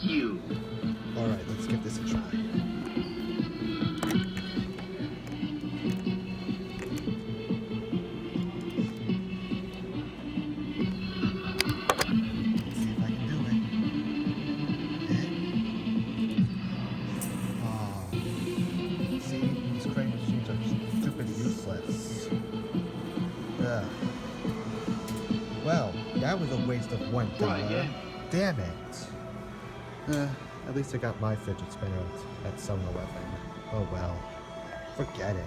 you. Alright, let's give this a try. Well, that was a waste of $1. Damn it. At least I got my fidget spinner at 7-Eleven. Oh well. Forget it.